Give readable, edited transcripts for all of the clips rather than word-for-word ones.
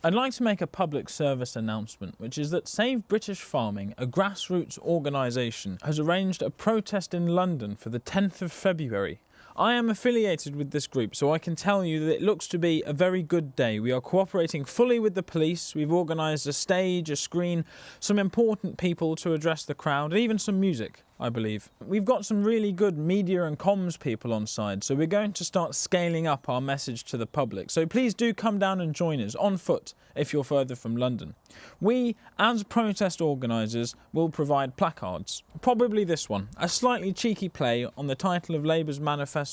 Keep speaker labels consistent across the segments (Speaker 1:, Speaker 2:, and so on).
Speaker 1: I'd like to make a public service announcement, which is that Save British Farming, a grassroots organisation, has arranged a protest in London for the 10th of February. I am affiliated with this group, so I can tell you that it looks to be a very good day. We are cooperating fully with the police. We've organised a stage, a screen, some important people to address the crowd, and even some music, I believe. We've got some really good media and comms people on side, so we're going to start scaling up our message to the public. So please do come down and join us on foot if you're further from London. We, as protest organisers, will provide placards. Probably this one, a slightly cheeky play on the title of Labour's manifesto,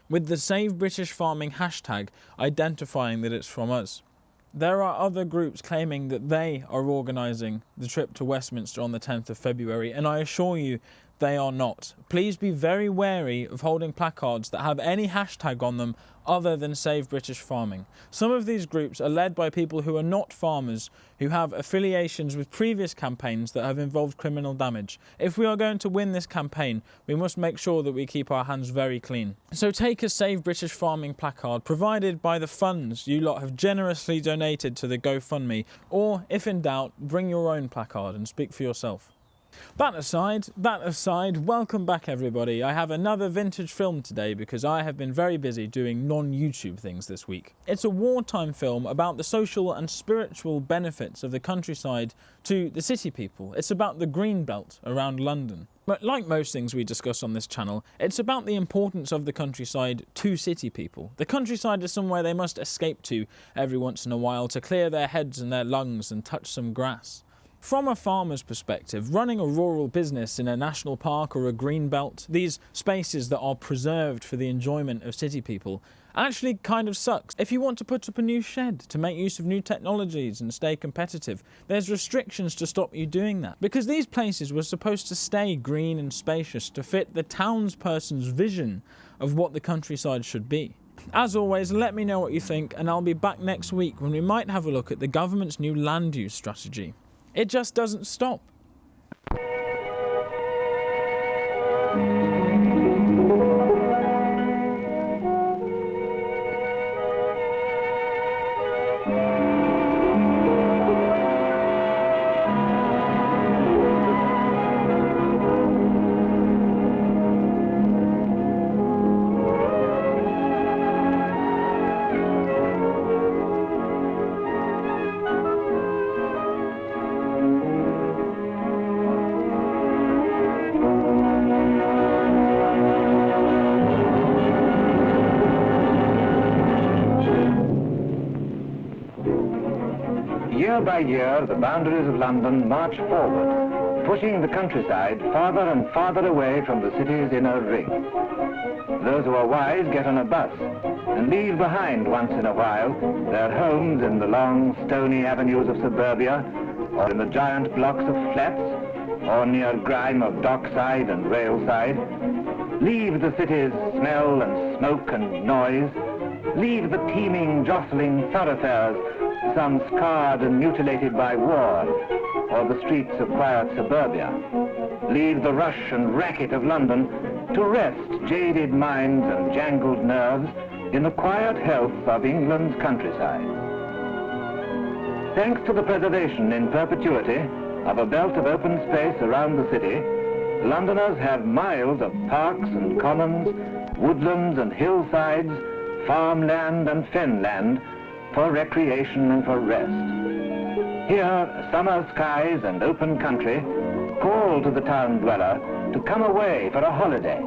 Speaker 1: with the Save British Farming hashtag identifying that it's from us. There are other groups claiming that they are organising the trip to Westminster on the 10th of February, and I assure you they are not. Please be very wary of holding placards that have any hashtag on them other than Save British Farming. Some of these groups are led by people who are not farmers, who have affiliations with previous campaigns that have involved criminal damage. If we are going to win this campaign, we must make sure that we keep our hands very clean. So take a Save British Farming placard provided by the funds you lot have generously donated to the GoFundMe, or if in doubt, bring your own placard and speak for yourself. That aside, welcome back everybody. I have another vintage film today because I have been very busy doing non-YouTube things this week. It's a wartime film about the social and spiritual benefits of the countryside to the city people. It's about the green belt around London. But like most things we discuss on this channel, it's about the importance of the countryside to city people. The countryside is somewhere they must escape to every once in a while to clear their heads and their lungs and touch some grass. From a farmer's perspective, running a rural business in a national park or a green belt, these spaces that are preserved for the enjoyment of city people, actually kind of sucks. If you want to put up a new shed to make use of new technologies and stay competitive, there's restrictions to stop you doing that. Because these places were supposed to stay green and spacious to fit the townsperson's vision of what the countryside should be. As always, let me know what you think, and I'll be back next week when we might have a look at the government's new land use strategy. It just doesn't stop.
Speaker 2: Year by year, the boundaries of London march forward, pushing the countryside farther and farther away from the city's inner ring. Those who are wise get on a bus and leave behind once in a while their homes in the long, stony avenues of suburbia, or in the giant blocks of flats, or near grime of dockside and railside. Leave the city's smell and smoke and noise. Leave the teeming, jostling thoroughfares, some scarred and mutilated by war, or the streets of quiet suburbia. Leave the rush and racket of London to rest jaded minds and jangled nerves in the quiet health of England's countryside. Thanks to the preservation in perpetuity of a belt of open space around the city, Londoners have miles of parks and commons, woodlands and hillsides, farmland and fenland for recreation and for rest. Here, summer skies and open country call to the town dweller to come away for a holiday.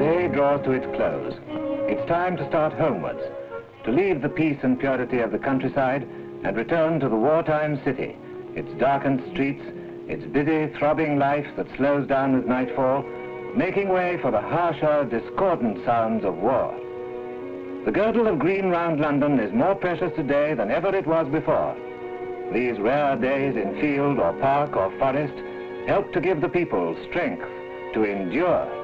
Speaker 2: day draws to its close. It's time to start homewards, to leave the peace and purity of the countryside and return to the wartime city, its darkened streets, its busy, throbbing life that slows down with nightfall, making way for the harsher, discordant sounds of war. The girdle of green round London is more precious today than ever it was before. These rare days in field or park or forest help to give the people strength to endure.